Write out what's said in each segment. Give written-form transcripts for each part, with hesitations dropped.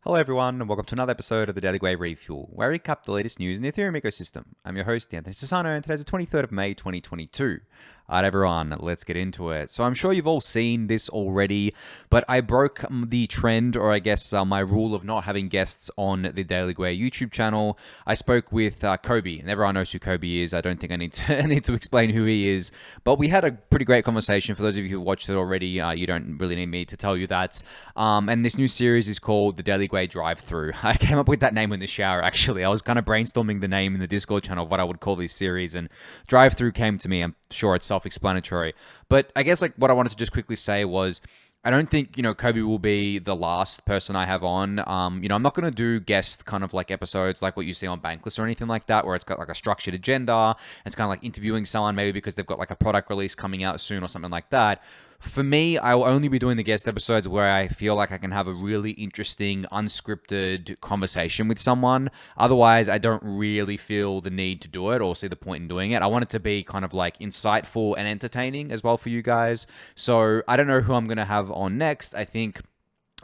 Hello everyone, and welcome to another episode of the Daily Gwei Refuel, where we recap the latest news in the Ethereum ecosystem. I'm your host, Anthony Sassano, and today's the 23rd of May, 2022. Alright everyone, let's get into it. So I'm sure you've all seen this already, but I broke the trend, or I guess my rule of not having guests on the Daily Gwei YouTube channel. I spoke with Cobie, and everyone knows who Cobie is. I don't think I need to explain who he is, but we had a pretty great conversation. For those of you who watched it already, you don't really need me to tell you that. And this new series is called the Daily Gwei Drive-Through. I came up with that name in the shower, actually. I was kind of brainstorming the name in the Discord channel of what I would call this series, and Drive-Through came to me. I'm sure it's self-explanatory. But I guess what I wanted to just quickly say was, I don't think, Cobie will be the last person I have on. I'm not going to do guest kind of episodes like what you see on Bankless or anything like that, where it's got a structured agenda. It's kind of interviewing someone maybe because they've got a product release coming out soon or something like that. For me, I will only be doing the guest episodes where I feel like I can have a really interesting, unscripted conversation with someone. Otherwise, I don't really feel the need to do it or see the point in doing it. I want it to be kind of insightful and entertaining as well for you guys. So I don't know who I'm going to have on next.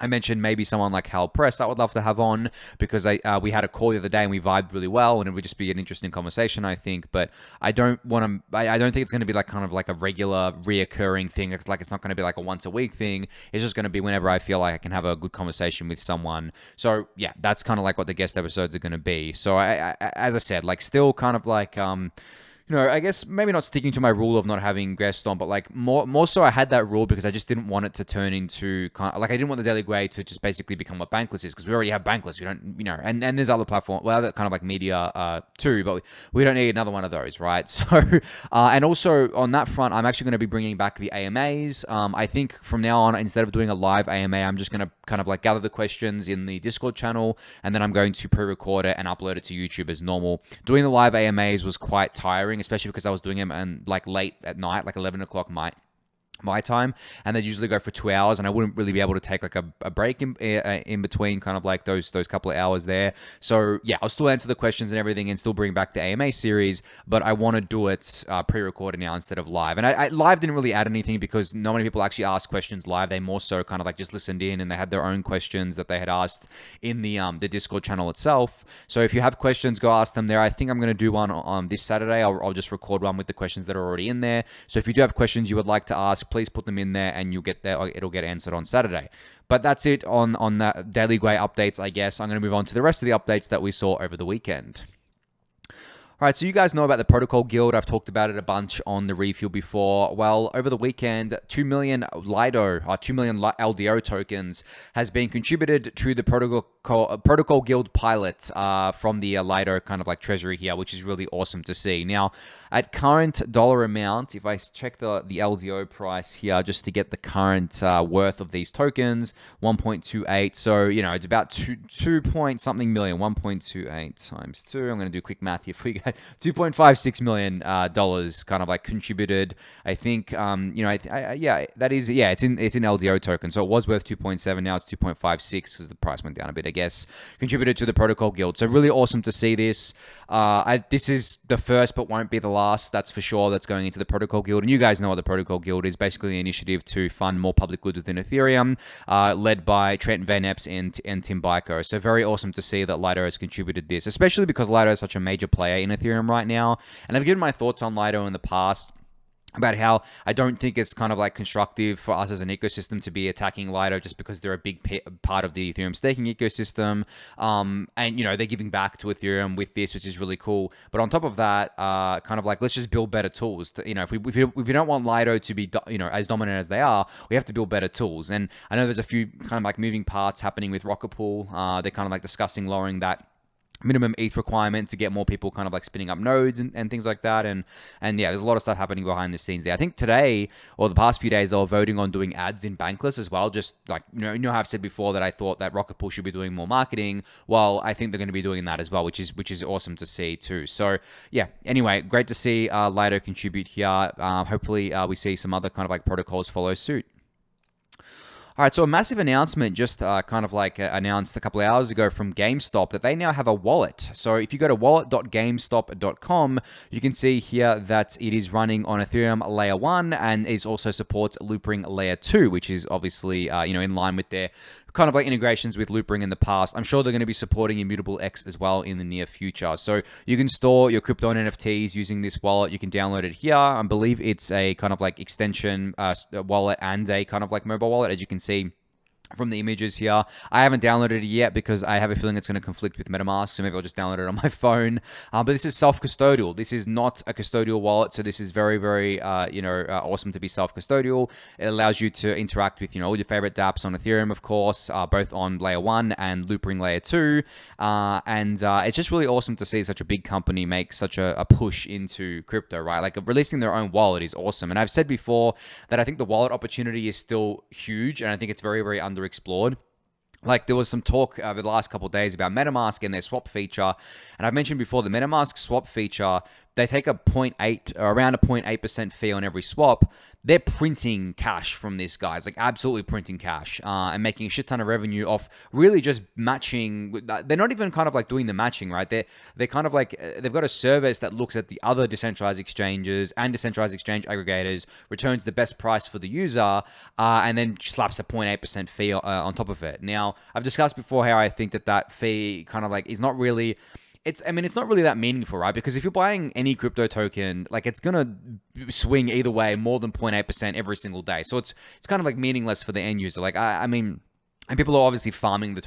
I mentioned maybe someone like Hal Press I would love to have on, because we had a call the other day and we vibed really well, and it would just be an interesting conversation, I think. But I don't want to. I don't think it's going to be a regular reoccurring thing. It's not going to be a once a week thing. It's just going to be whenever I feel like I can have a good conversation with someone. So yeah, that's kind of what the guest episodes are going to be. So I as I said, still kind of I guess maybe not sticking to my rule of not having guests on, but more so I had that rule because I just didn't want it to turn into I didn't want the Daily Gwei to just basically become what Bankless is, because we already have Bankless. We don't, and there's other platforms, other kind of media too, but we don't need another one of those, right? So, and also on that front, I'm actually going to be bringing back the AMAs. I think from now on, instead of doing a live AMA, I'm just going to kind of gather the questions in the Discord channel, and then I'm going to pre-record it and upload it to YouTube as normal. Doing the live AMAs was quite tiring, especially because I was doing them and late at night, 11 o'clock my time, and they'd usually go for 2 hours, and I wouldn't really be able to take a break in between kind of those couple of hours there. So yeah, I'll still answer the questions and everything and still bring back the AMA series, but I want to do it pre-recorded now instead of live. And I live didn't really add anything because not many people actually ask questions live. They more so kind of just listened in, and they had their own questions that they had asked in the Discord channel itself. So if you have questions, go ask them there. I think I'm going to do one on this Saturday. I'll just record one with the questions that are already in there. So if you do have questions you would like to ask, please put them in there and it'll get answered on Saturday. But that's it on that Daily Gwei updates, I guess. I'm going to move on to the rest of the updates that we saw over the weekend. All right, so you guys know about the Protocol Guild. I've talked about it a bunch on the Refuel before. Well, over the weekend, 2 million LDO, 2 million LDO tokens has been contributed to the Protocol Guild pilot from the Lido kind of treasury here, which is really awesome to see. Now, at current dollar amount, if I check the LDO price here just to get the current worth of these tokens, 1.28. So, it's about 2 point something million, 1.28 times 2. I'm going to do quick math here for you guys. $2.56 million kind of contributed. I think that is it's in LDO token, so it was worth 2.7. Now it's 2.56 because the price went down a bit, I guess. Contributed to the Protocol Guild, so really awesome to see this. This is the first, but won't be the last. That's for sure. That's going into the Protocol Guild, and you guys know what the Protocol Guild is. Basically, an initiative to fund more public goods within Ethereum, led by Trent Van Epps and Tim Byko. So very awesome to see that Lido has contributed this, especially because Lido is such a major player in Ethereum right now. And I've given my thoughts on Lido in the past about how I don't think it's kind of constructive for us as an ecosystem to be attacking Lido just because they're a big part of the Ethereum staking ecosystem. And, they're giving back to Ethereum with this, which is really cool. But on top of that, let's just build better tools. If we don't want Lido to be, as dominant as they are, we have to build better tools. And I know there's a few kind of moving parts happening with Rocket Pool. They're kind of discussing lowering that minimum ETH requirement to get more people kind of spinning up nodes and things like that. And yeah, there's a lot of stuff happening behind the scenes there. I think today or the past few days, they were voting on doing ads in Bankless as well. Just how I've said before that I thought that Rocket Pool should be doing more marketing. Well, I think they're going to be doing that as well, which is awesome to see too. So yeah, anyway, great to see Lido contribute here. Hopefully we see some other kind of protocols follow suit. All right, so a massive announcement just announced a couple of hours ago from GameStop that they now have a wallet. So if you go to wallet.gamestop.com, you can see here that it is running on Ethereum Layer 1 and it also supports Loopring Layer 2, which is obviously in line with their kind of like integrations with Loopring in the past. I'm sure they're going to be supporting Immutable X as well in the near future. So you can store your crypto and NFTs using this wallet. You can download it here. I believe it's a kind of like extension wallet and a kind of like mobile wallet, as you can see from the images here. I haven't downloaded it yet because I have a feeling it's going to conflict with MetaMask, so maybe I'll just download it on my phone. But this is self-custodial. This is not a custodial wallet, so this is very, very, awesome to be self-custodial. It allows you to interact with, all your favorite dApps on Ethereum, of course, both on layer 1 and Loopring layer 2. It's just really awesome to see such a big company make such a push into crypto, right? Like releasing their own wallet is awesome. And I've said before that I think the wallet opportunity is still huge, and I think it's very, very underexplored. Like there was some talk over the last couple of days about MetaMask and their swap feature, and I've mentioned before the MetaMask swap feature. They take around a 0.8% fee on every swap. They're printing cash from this, guys, like absolutely printing cash and making a shit ton of revenue off really just matching. They're not even kind of like doing the matching, right? They're kind of like, they've got a service that looks at the other decentralized exchanges and decentralized exchange aggregators, returns the best price for the user, and then slaps a 0.8% fee on top of it. Now, I've discussed before how I think that fee kind of like is not really... It's not really that meaningful, right? Because if you're buying any crypto token, like it's gonna swing either way more than 0.8% every single day. So it's kind of like meaningless for the end user. Like I mean, and people are obviously farming the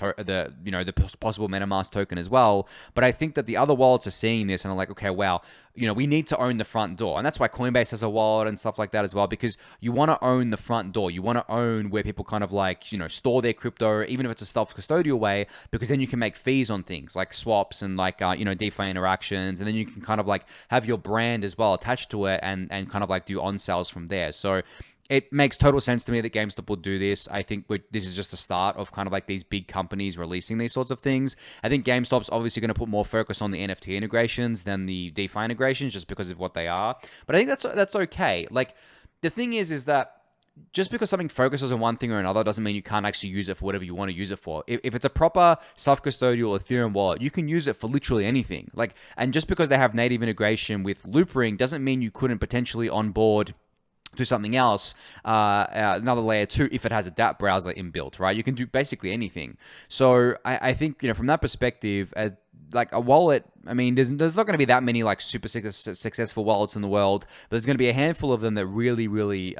possible MetaMask token as well. But I think that the other wallets are seeing this and are like, okay, wow, we need to own the front door. And that's why Coinbase has a wallet and stuff like that as well, because you want to own the front door. You want to own where people kind of like, store their crypto, even if it's a self-custodial way, because then you can make fees on things like swaps and like, DeFi interactions. And then you can kind of like have your brand as well attached to it and kind of like do on sales from there. So it makes total sense to me that GameStop will do this. I think this is just the start of kind of like these big companies releasing these sorts of things. I think GameStop's obviously going to put more focus on the NFT integrations than the DeFi integrations just because of what they are. But I think that's okay. Like the thing is that just because something focuses on one thing or another doesn't mean you can't actually use it for whatever you want to use it for. If it's a proper self-custodial Ethereum wallet, you can use it for literally anything. And just because they have native integration with Loopring doesn't mean you couldn't potentially onboard to something else, another layer 2, if it has a dApp browser inbuilt, right? You can do basically anything. So I think, from that perspective, like a wallet, I mean, there's not going to be that many like super successful wallets in the world, but there's going to be a handful of them that really, really,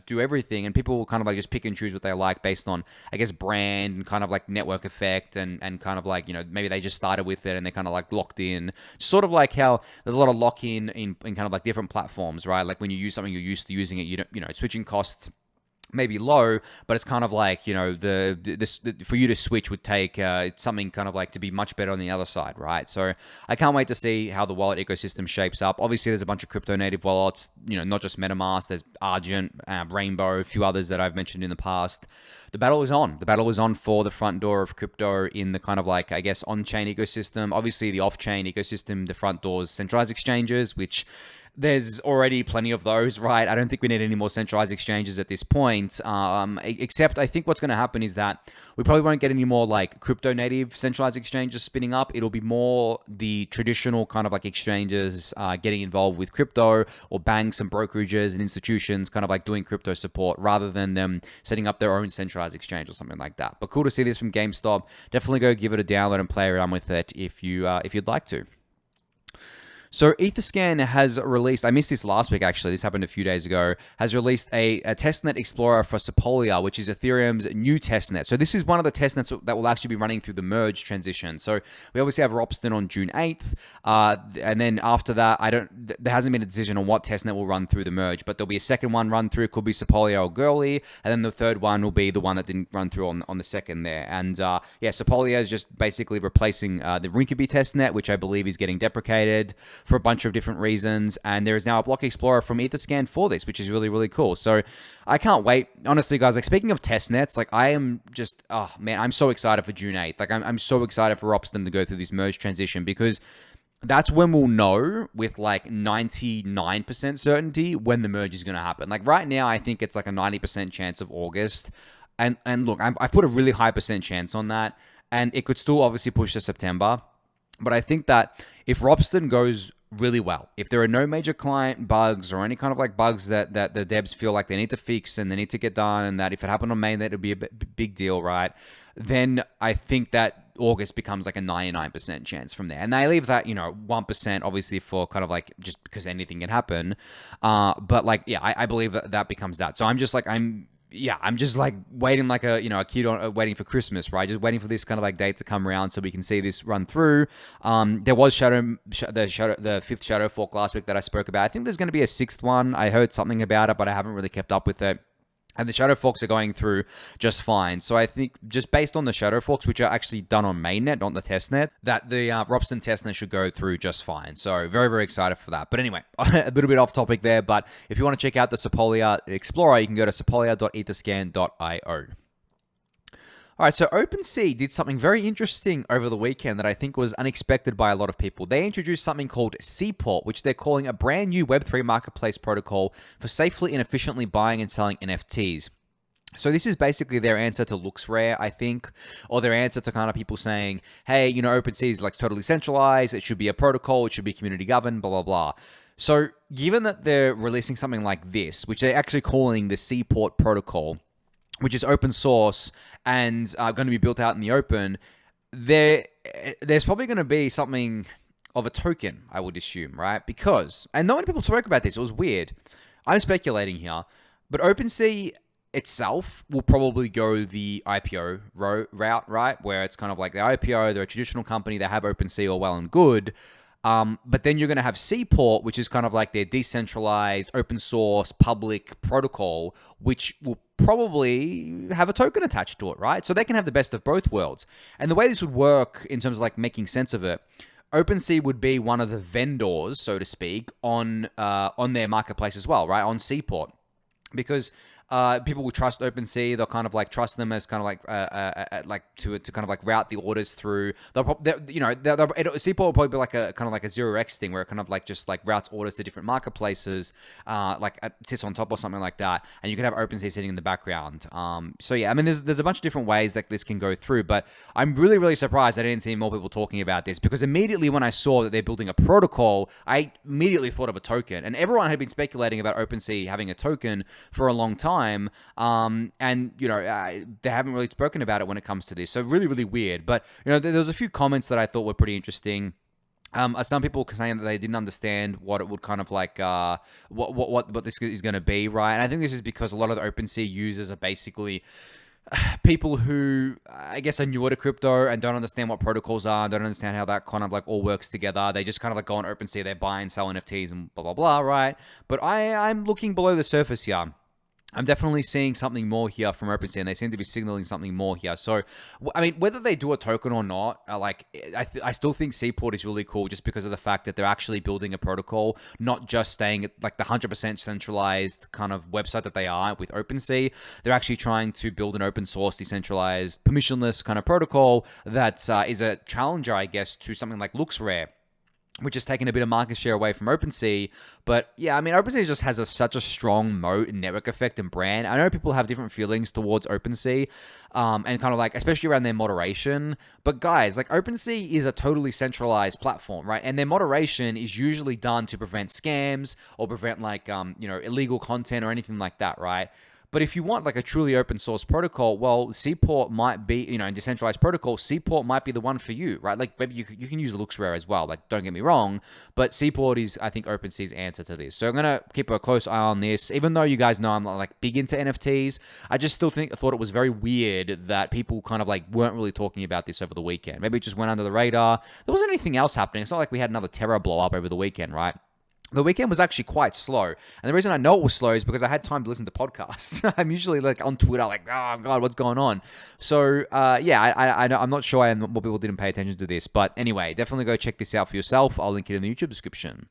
do everything, and people will kind of like just pick and choose what they like based on, I guess, brand and kind of like network effect and kind of like, maybe they just started with it and they're kind of like locked in. Sort of like how there's a lot of lock-in in kind of like different platforms, right? Like when you use something, you're used to using it, switching costs maybe low, but it's kind of like, for you to switch would take something kind of like to be much better on the other side, right? So I can't wait to see how the wallet ecosystem shapes up. Obviously, there's a bunch of crypto native wallets, not just MetaMask. There's Argent, Rainbow, a few others that I've mentioned in the past. The battle is on. The battle is on for the front door of crypto in the kind of like, I guess, on-chain ecosystem. Obviously, the off-chain ecosystem, the front doors, centralized exchanges, which there's already plenty of those, right? I don't think we need any more centralized exchanges at this point, except I think what's going to happen is that we probably won't get any more like crypto native centralized exchanges spinning up. It'll be more the traditional kind of like exchanges getting involved with crypto, or banks and brokerages and institutions kind of like doing crypto support rather than them setting up their own centralized exchange or something like that. But cool to see this from GameStop. Definitely go give it a download and play around with it if you'd like to. So Etherscan has released, I missed this last week actually, this happened a few days ago, has released a testnet explorer for Sepolia, which is Ethereum's new testnet. So this is one of the testnets that will actually be running through the merge transition. So we obviously have Ropsten on June 8th, and then after that, there hasn't been a decision on what testnet will run through the merge, but there'll be a second one run through, could be Sepolia or Girly, and then the third one will be the one that didn't run through on the second there. And Sepolia is just basically replacing the Rinkeby testnet, which I believe is getting deprecated for a bunch of different reasons, and there is now a block explorer from Etherscan for this, which is really, really cool. So I can't wait. Honestly, guys, like speaking of testnets, like I am just, oh man, I'm so excited for June 8th. Like I'm so excited for Ropsten to go through this merge transition, because that's when we'll know with like 99% certainty when the merge is going to happen. Like right now, I think it's like a 90% chance of August. And look, I put a really high percent chance on that, and it could still obviously push to September. But I think that if Ropsten goes really well, if there are no major client bugs or any kind of like bugs that the devs feel like they need to fix and they need to get done, and that if it happened on mainnet, it'd be a big deal, right? then I think that August becomes like a 99% chance from there. And they leave that, 1% obviously for kind of like just because anything can happen. But like, yeah, I believe that becomes that. So I'm just like waiting like a kid waiting for Christmas, right? Just waiting for this kind of like date to come around so we can see this run through. There was the fifth shadow fork last week that I spoke about. I think there's going to be a sixth one. I heard something about it, but I haven't really kept up with it. And the shadow forks are going through just fine. So I think just based on the shadow forks, which are actually done on mainnet, not the testnet, that the Robson testnet should go through just fine. So very, very excited for that. But anyway, a little bit off topic there. But if you want to check out the Sepolia Explorer, you can go to sepolia.etherscan.io. All right, so OpenSea did something very interesting over the weekend that I think was unexpected by a lot of people. They introduced something called Seaport, which they're calling a brand new Web3 marketplace protocol for safely and efficiently buying and selling NFTs. So this is basically their answer to LooksRare, I think, or their answer to kind of people saying, hey, OpenSea is like totally centralized, it should be a protocol, it should be community governed, blah, blah, blah. So given that they're releasing something like this, which they're actually calling the Seaport protocol, which is open source and going to be built out in the open, there's probably going to be something of a token, I would assume, right? Because, and not many people spoke about this, it was weird. I'm speculating here, but OpenSea itself will probably go the IPO route, right? Where it's kind of like the IPO, they're a traditional company, they have OpenSea all well and good. But then you're going to have Seaport, which is kind of like their decentralized, open source, public protocol, which will probably have a token attached to it, right? So they can have the best of both worlds. And the way this would work in terms of like making sense of it, OpenSea would be one of the vendors, so to speak, on their marketplace as well, right? On Seaport. Because people will trust OpenSea. They'll kind of like trust them as kind of like to kind of like route the orders through. Seaport will probably be like a kind of like a 0x thing where it kind of like just like routes orders to different marketplaces, like it sits on top or something like that. And you can have OpenSea sitting in the background. So yeah, I mean, there's a bunch of different ways that this can go through, but I'm really, really surprised I didn't see more people talking about this because immediately when I saw that they're building a protocol, I immediately thought of a token, and everyone had been speculating about OpenSea having a token for a long time. And they haven't really spoken about it when it comes to this, so really, really weird. But there was a few comments that I thought were pretty interesting. Some people saying that they didn't understand what it would kind of like, what this is going to be, right? And I think this is because a lot of the OpenSea users are basically people who, I guess, are newer to crypto and don't understand what protocols are, don't understand how that kind of like all works together. They just kind of like go on OpenSea, they buy and sell NFTs and blah, blah, blah, right? But I'm looking below the surface here. I'm definitely seeing something more here from OpenSea, and they seem to be signaling something more here. So, I mean, whether they do a token or not, I still think Seaport is really cool just because of the fact that they're actually building a protocol, not just staying at like the 100% centralized kind of website that they are with OpenSea. They're actually trying to build an open source, decentralized, permissionless kind of protocol that is a challenger, I guess, to something like LooksRare, which has taken a bit of market share away from OpenSea. But yeah, I mean, OpenSea just has such a strong moat and network effect and brand. I know people have different feelings towards OpenSea, and kind of like, especially around their moderation. But guys, like OpenSea is a totally centralized platform, right? And their moderation is usually done to prevent scams or prevent like, illegal content or anything like that, right? But if you want like a truly open source protocol, well, Seaport might be, in decentralized protocol, Seaport might be the one for you, right? Like maybe you can use LooksRare as well. Like, don't get me wrong, but Seaport is, I think, OpenSea's answer to this. So I'm gonna keep a close eye on this. Even though you guys know I'm not like big into NFTs, I just still thought it was very weird that people kind of like weren't really talking about this over the weekend. Maybe it just went under the radar. There wasn't anything else happening. It's not like we had another Terra blow up over the weekend, right? The weekend was actually quite slow. And the reason I know it was slow is because I had time to listen to podcasts. I'm usually like on Twitter, like, oh God, what's going on? So I'm not sure more people didn't pay attention to this. But anyway, definitely go check this out for yourself. I'll link it in the YouTube description.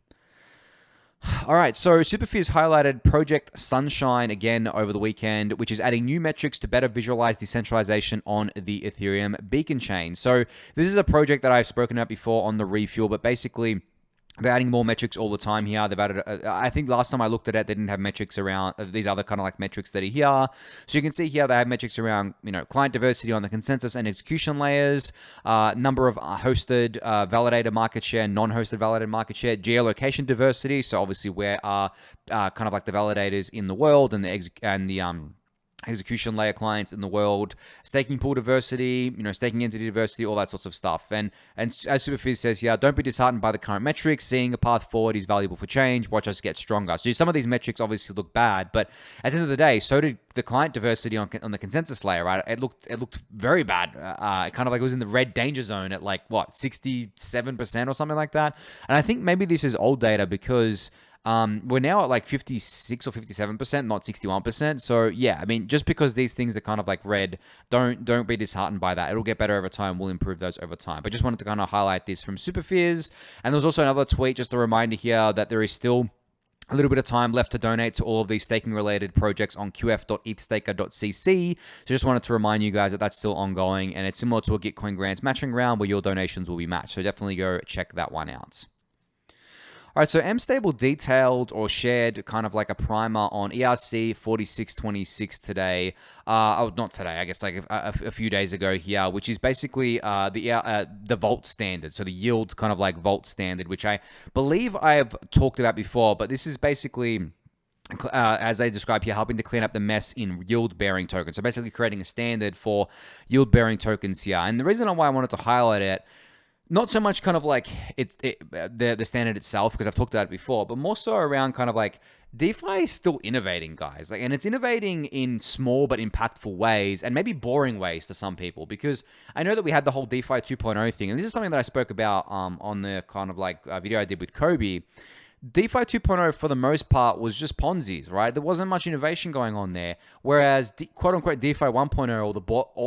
All right, so Superphiz highlighted Project Sunshine again over the weekend, which is adding new metrics to better visualize decentralization on the Ethereum beacon chain. So this is a project that I've spoken about before on the Refuel, but basically they're adding more metrics all the time here. They've added, I think last time I looked at it, they didn't have metrics around these other kind of like metrics that are here. So you can see here they have metrics around, client diversity on the consensus and execution layers, number of hosted validated market share, non-hosted validated market share, geolocation diversity. So obviously where are kind of like the validators in the world and the execution layer clients in the world, staking pool diversity, staking entity diversity, all that sorts of stuff. And as Superphiz says here, don't be disheartened by the current metrics. Seeing a path forward is valuable for change. Watch us get stronger. So some of these metrics obviously look bad, but at the end of the day, so did the client diversity on the consensus layer, right? It looked very bad. Kind of like it was in the red danger zone at 67% or something like that. And I think maybe this is old data because we're now at 56 or 57%, not 61%. So yeah, I mean, just because these things are kind of red, don't be disheartened by that. It'll get better over time. We'll improve those over time. But just wanted to kind of highlight this from Superphiz. And there's also another tweet, just a reminder here that there is still a little bit of time left to donate to all of these staking related projects on qf.ethstaker.cc. So just wanted to remind you guys that that's still ongoing, and it's similar to a Gitcoin grants matching round where your donations will be matched. So definitely go check that one out. All right, so mStable detailed or shared kind of a primer on ERC 4626 today. Not today, I guess a few days ago here, which is basically the Vault standard. So the yield kind of Vault standard, which I believe I have talked about before, but this is basically, as they describe here, helping to clean up the mess in yield-bearing tokens. So basically creating a standard for yield-bearing tokens here. And the reason why I wanted to highlight it, not so much kind of the standard itself, because I've talked about it before, but more so around kind of DeFi is still innovating, guys. And it's innovating in small but impactful ways, and maybe boring ways to some people, because I know that we had the whole DeFi 2.0 thing, and this is something that I spoke about on the kind of video I did with Cobie. DeFi 2.0 for the most part was just Ponzi's, right? There wasn't much innovation going on there. Whereas quote-unquote DeFi 1.0 or the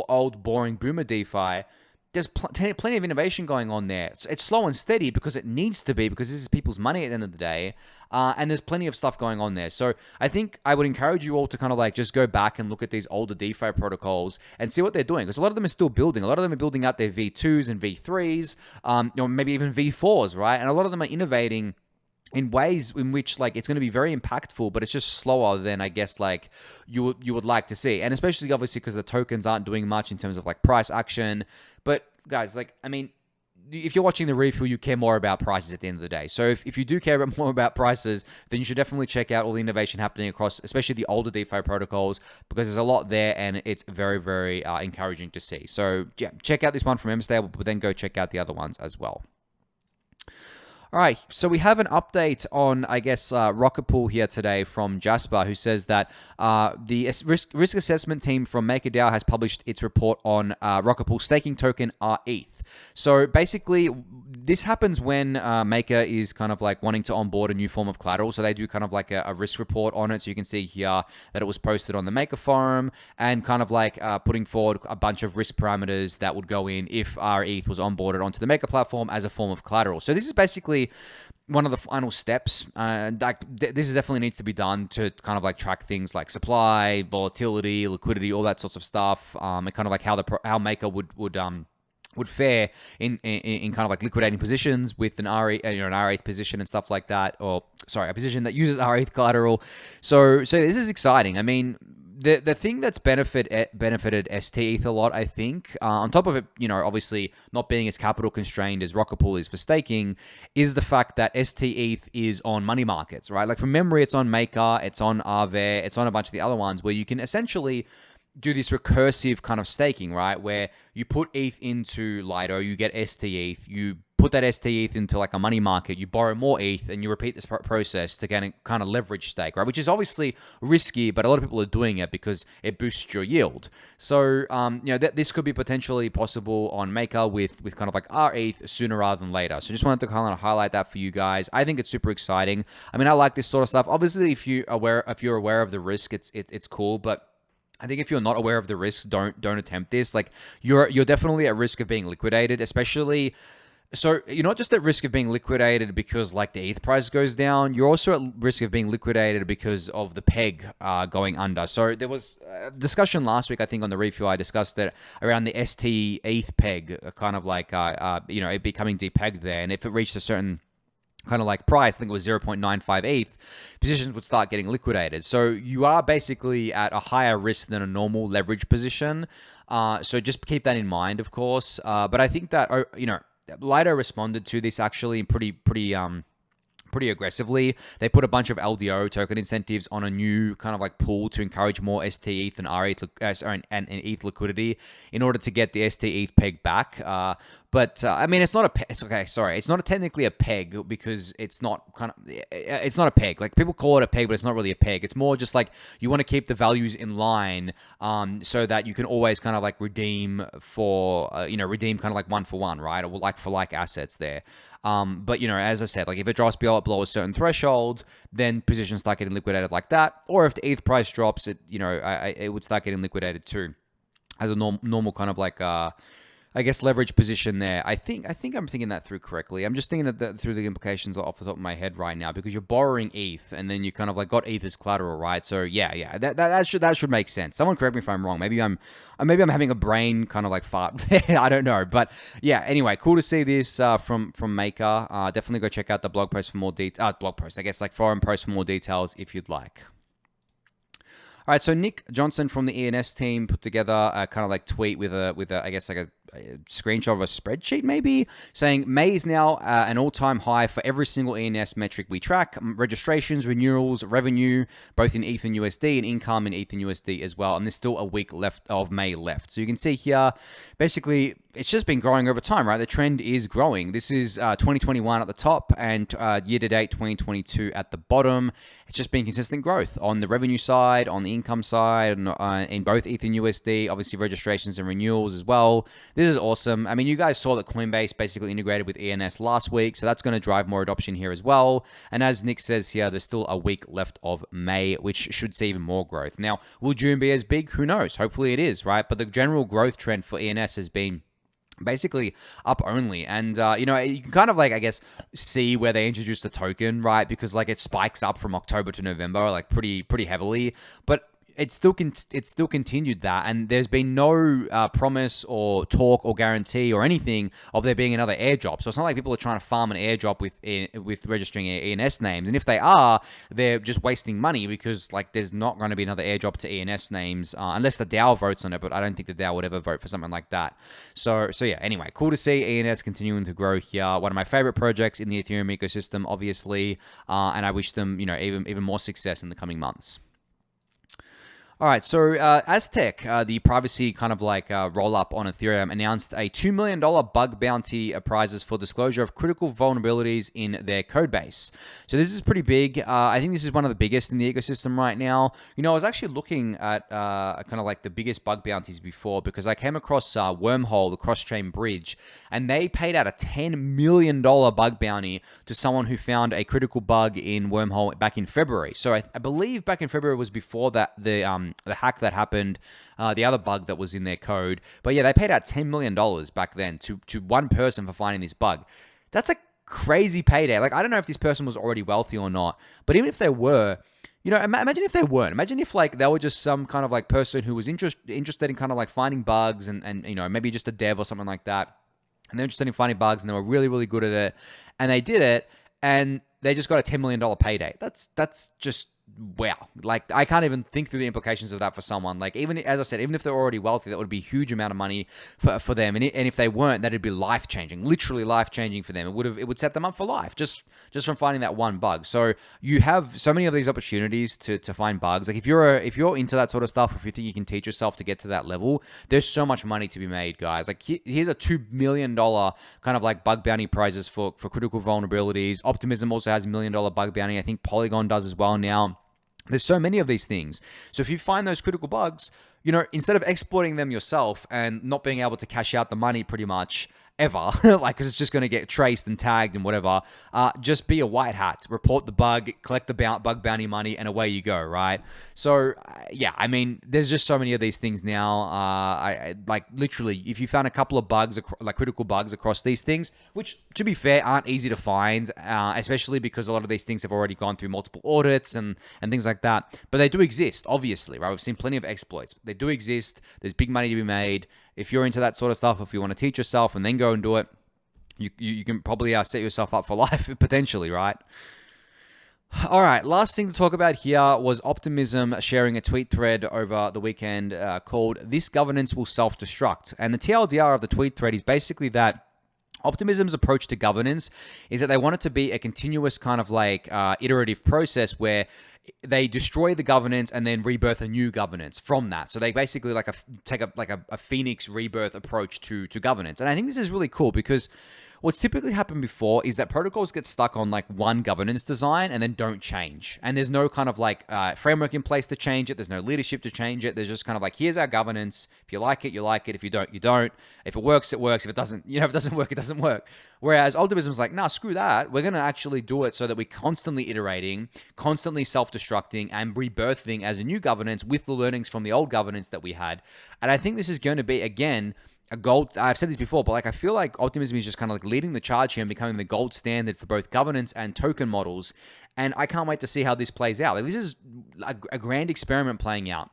old boring boomer DeFi, there's plenty of innovation going on there. It's slow and steady because it needs to be, because this is people's money at the end of the day. And there's plenty of stuff going on there. So I think I would encourage you all to kind of just go back and look at these older DeFi protocols and see what they're doing. Because a lot of them are still building. A lot of them are building out their V2s and V3s, maybe even V4s, right? And a lot of them are innovating in ways in which it's going to be very impactful, but it's just slower than I guess you would like to see. And especially obviously because the tokens aren't doing much in terms of price action. But guys, I mean, if you're watching the refuel, you care more about prices at the end of the day. So if you do care more about prices, then you should definitely check out all the innovation happening across, especially the older DeFi protocols, because there's a lot there and it's very, very encouraging to see. So yeah, check out this one from mStable, but then go check out the other ones as well. All right, so we have an update on, I guess, Rocket Pool here today from Jasper, who says that the risk assessment team from MakerDAO has published its report on Rocket Pool staking token ETH. So basically, this happens when Maker is kind of wanting to onboard a new form of collateral. So they do kind of a risk report on it. So you can see here that it was posted on the Maker forum, and kind of putting forward a bunch of risk parameters that would go in if our ETH was onboarded onto the Maker platform as a form of collateral. So this is basically one of the final steps. This definitely needs to be done to kind of track things like supply, volatility, liquidity, all that sorts of stuff, and kind of how Maker would fare in kind of liquidating positions with an R8 position and stuff like that, or sorry, a position that uses R8 collateral. So this is exciting. I mean, the thing that's benefited STETH a lot, I think, on top of it, obviously not being as capital constrained as Rocket Pool is for staking, is the fact that STETH is on money markets, right? From memory, it's on Maker, it's on Aave, it's on a bunch of the other ones where you can essentially do this recursive kind of staking, right? Where you put ETH into Lido, you get STETH, you put that STETH into a money market, you borrow more ETH, and you repeat this process to kind of leverage stake, right? Which is obviously risky, but a lot of people are doing it because it boosts your yield. So, this could be potentially possible on Maker with kind of our ETH sooner rather than later. So just wanted to kind of highlight that for you guys. I think it's super exciting. I mean, I like this sort of stuff. Obviously, if you're aware of the risk, it's cool, but I think if you're not aware of the risks, don't attempt this. You're definitely at risk of being liquidated, especially. So you're not just at risk of being liquidated because the ETH price goes down. You're also at risk of being liquidated because of the peg going under. So there was a discussion last week, I think, on the refuel. I discussed it around the ST ETH peg, kind of it becoming depegged there, and if it reached a certain kind of price, I think it was 0.95 ETH, positions would start getting liquidated. So you are basically at a higher risk than a normal leverage position. So just keep that in mind, of course. But I think that, Lido responded to this actually pretty pretty aggressively. They put a bunch of LDO token incentives on a new kind of like pool to encourage more ST ETH and and ETH liquidity in order to get the ST ETH peg back. But I mean, it's not a it's not technically a peg because it's not it's not a peg. Like people call it a peg, but it's not really a peg. It's more just like you want to keep the values in line, so that you can always kind of like redeem for redeem kind of like one for one, right, or like for like assets there. But as I said, like if it drops below a certain threshold, then positions start getting liquidated like that. Or if the ETH price drops, it would start getting liquidated too, as a normal kind of like I guess leverage position there. I think I'm thinking that through correctly. I'm just thinking through the implications off the top of my head right now, because you're borrowing ETH and then you kind of like got ETH as collateral, right? So yeah, that should make sense. Someone correct me if I'm wrong. Maybe I'm having a brain kind of like fart there. I don't know, but yeah. Anyway, cool to see this from Maker. Definitely go check out the blog post for more forum post for more details if you'd like. All right, so Nick Johnson from the ENS team put together a kind of like tweet with a I guess like a screenshot of a spreadsheet maybe, saying May is now an all-time high for every single ENS metric we track: registrations, renewals, revenue, both in ETH and USD, and income in ETH and USD as well. And there's still a week left of May left. So you can see here, basically, it's just been growing over time, right? The trend is growing. This is 2021 at the top and year-to-date 2022 at the bottom. It's just been consistent growth on the revenue side, on the income side, in both ETH and USD, obviously registrations and renewals as well. This is awesome. I mean, you guys saw that Coinbase basically integrated with ENS last week, so that's going to drive more adoption here as well. And as Nick says here, there's still a week left of May, which should see even more growth. Now, will June be as big? Who knows? Hopefully it is, right? But the general growth trend for ENS has been basically up only. And you can kind of like, I guess, see where they introduced the token, right? Because like it spikes up from October to November like pretty heavily, but it's still continued that, and there's been no promise or talk or guarantee or anything of there being another airdrop. So it's not like people are trying to farm an airdrop with registering ENS names, and if they are, they're just wasting money, because like there's not going to be another airdrop to ENS names unless the DAO votes on it. But I don't think the DAO would ever vote for something like that. So yeah. Anyway, cool to see ENS continuing to grow here. One of my favorite projects in the Ethereum ecosystem, obviously, and I wish them even more success in the coming months. All right, so Aztec, the privacy kind of like roll-up on Ethereum, announced a $2 million bug bounty prizes for disclosure of critical vulnerabilities in their code base. So this is pretty big. I think this is one of the biggest in the ecosystem right now. I was actually looking at kind of like the biggest bug bounties before, because I came across Wormhole, the cross-chain bridge, and they paid out a $10 million bug bounty to someone who found a critical bug in Wormhole back in February. So I believe back in February was before that the hack that happened, the other bug that was in their code. But yeah, they paid out $10 million back then to one person for finding this bug. That's a crazy payday. Like, I don't know if this person was already wealthy or not, but even if they were, imagine if they weren't. Imagine if like they were just some kind of like person who was interested in kind of like finding bugs and maybe just a dev or something like that. And they're interested in finding bugs and they were really, really good at it. And they did it and they just got a $10 million payday. That's just wow. Like, I can't even think through the implications of that for someone. Like, even as I said, even if they're already wealthy, that would be a huge amount of money for them. And if they weren't, that'd be life-changing, literally life-changing for them. It would set them up for life just from finding that one bug. So you have so many of these opportunities to find bugs. Like, if you're into that sort of stuff, if you think you can teach yourself to get to that level, there's so much money to be made, guys. Like, here's a $2 million kind of like bug bounty prizes for critical vulnerabilities. Optimism also has $1 million bug bounty. I think Polygon does as well now. There's so many of these things. So if you find those critical bugs, instead of exploiting them yourself and not being able to cash out the money pretty much ever, like, because it's just going to get traced and tagged and whatever, just be a white hat, report the bug, collect the bug bounty money, and away you go, right? So yeah, I mean, there's just so many of these things now. I like, literally, if you found a couple of bugs, like critical bugs across these things, which to be fair aren't easy to find, especially because a lot of these things have already gone through multiple audits and things like that, but they do exist, obviously, right? We've seen plenty of exploits. They do exist. There's big money to be made. If you're into that sort of stuff, if you want to teach yourself and then go and do it, you can probably set yourself up for life, potentially, right? All right, last thing to talk about here was Optimism sharing a tweet thread over the weekend called "This Governance Will Self-Destruct." And the TLDR of the tweet thread is basically that Optimism's approach to governance is that they want it to be a continuous kind of like iterative process where they destroy the governance and then rebirth a new governance from that. So they basically take a phoenix rebirth approach to governance. And I think this is really cool because what's typically happened before is that protocols get stuck on like one governance design and then don't change. And there's no kind of like framework in place to change it. There's no leadership to change it. There's just kind of like, here's our governance. If you like it, you like it. If you don't, you don't. If it works, it works. If it doesn't, if it doesn't work, it doesn't work. Whereas Optimism's like, nah, screw that. We're going to actually do it so that we're constantly iterating, constantly self-destructing and rebirthing as a new governance with the learnings from the old governance that we had. And I think this is going to be, again, a gold. I've said this before, but like I feel like Optimism is just kind of like leading the charge here and becoming the gold standard for both governance and token models. And I can't wait to see how this plays out. Like, this is a grand experiment playing out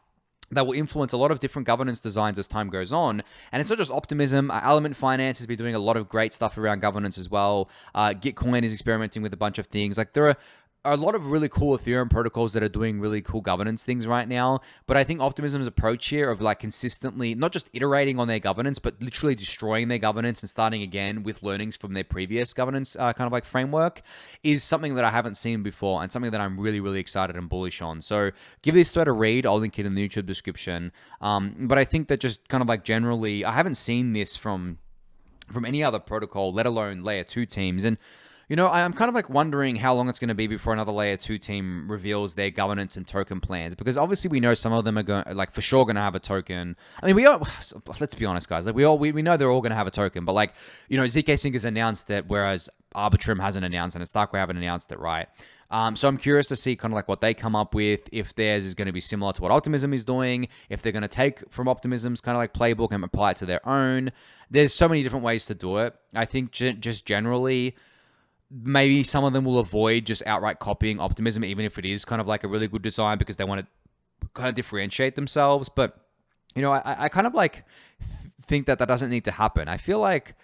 that will influence a lot of different governance designs as time goes on. And it's not just Optimism. Element Finance has been doing a lot of great stuff around governance as well. Gitcoin is experimenting with a bunch of things. Like, there are a lot of really cool Ethereum protocols that are doing really cool governance things right now. But I think Optimism's approach here of like consistently, not just iterating on their governance, but literally destroying their governance and starting again with learnings from their previous governance kind of like framework is something that I haven't seen before and something that I'm really, really excited and bullish on. So give this thread a read. I'll link it in the YouTube description. But I think that just kind of like generally, I haven't seen this from any other protocol, let alone layer 2 teams. And I'm kind of like wondering how long it's going to be before another layer 2 team reveals their governance and token plans, because obviously we know some of them are going, like, for sure going to have a token. I mean, let's be honest, guys. Like, we know they're all going to have a token, but like, ZK Sync has announced it, whereas Arbitrum hasn't announced it, and Starkway haven't announced it, right? So I'm curious to see kind of like what they come up with, if theirs is going to be similar to what Optimism is doing, if they're going to take from Optimism's kind of like playbook and apply it to their own. There's so many different ways to do it. I think just generally, maybe some of them will avoid just outright copying Optimism, even if it is kind of like a really good design, because they want to kind of differentiate themselves. But, I kind of like think that doesn't need to happen. I feel like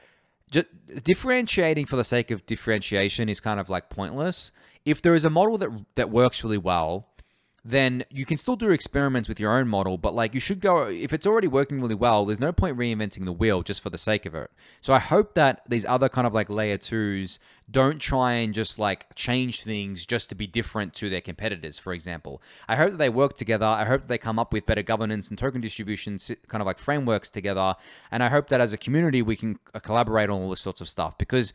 just differentiating for the sake of differentiation is kind of like pointless. If there is a model that works really well, then you can still do experiments with your own model, but like you should go, if it's already working really well, there's no point reinventing the wheel just for the sake of it. So I hope that these other kind of like layer 2s don't try and just like change things just to be different to their competitors, for example. I hope that they work together. I hope that they come up with better governance and token distribution kind of like frameworks together. And I hope that as a community, we can collaborate on all this sorts of stuff, because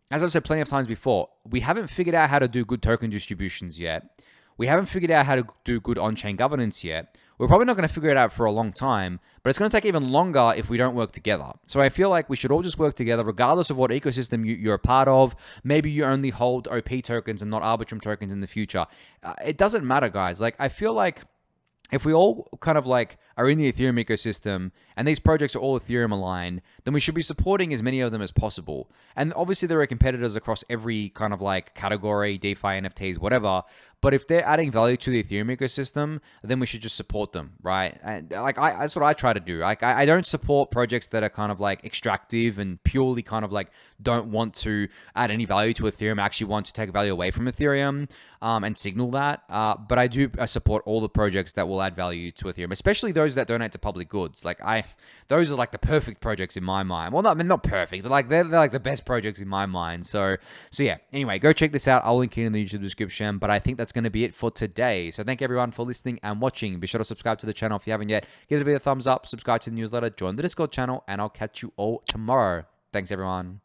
as I've said plenty of times before, we haven't figured out how to do good token distributions yet. We haven't figured out how to do good on-chain governance yet. We're probably not going to figure it out for a long time, but it's going to take even longer if we don't work together. So I feel like we should all just work together regardless of what ecosystem you're a part of. Maybe you only hold OP tokens and not Arbitrum tokens in the future. It doesn't matter, guys. Like, I feel like if we all kind of like are in the Ethereum ecosystem and these projects are all Ethereum aligned, then we should be supporting as many of them as possible. And obviously there are competitors across every kind of like category, DeFi, NFTs, whatever. But if they're adding value to the Ethereum ecosystem, then we should just support them, right? And like, that's what I try to do. Like, I don't support projects that are kind of like extractive and purely kind of like don't want to add any value to Ethereum. I actually want to take value away from Ethereum and signal that. But I support all the projects that will add value to Ethereum, especially those that donate to public goods. Like, those are like the perfect projects in my mind. Well, not perfect, but like they're like the best projects in my mind. So yeah. Anyway, go check this out. I'll link it in the YouTube description. But I think that's going to be it for today. So thank everyone for listening and watching. Be sure to subscribe to the channel if you haven't yet. Give it a thumbs up, subscribe to the newsletter, join the Discord channel, and I'll catch you all tomorrow. Thanks, everyone.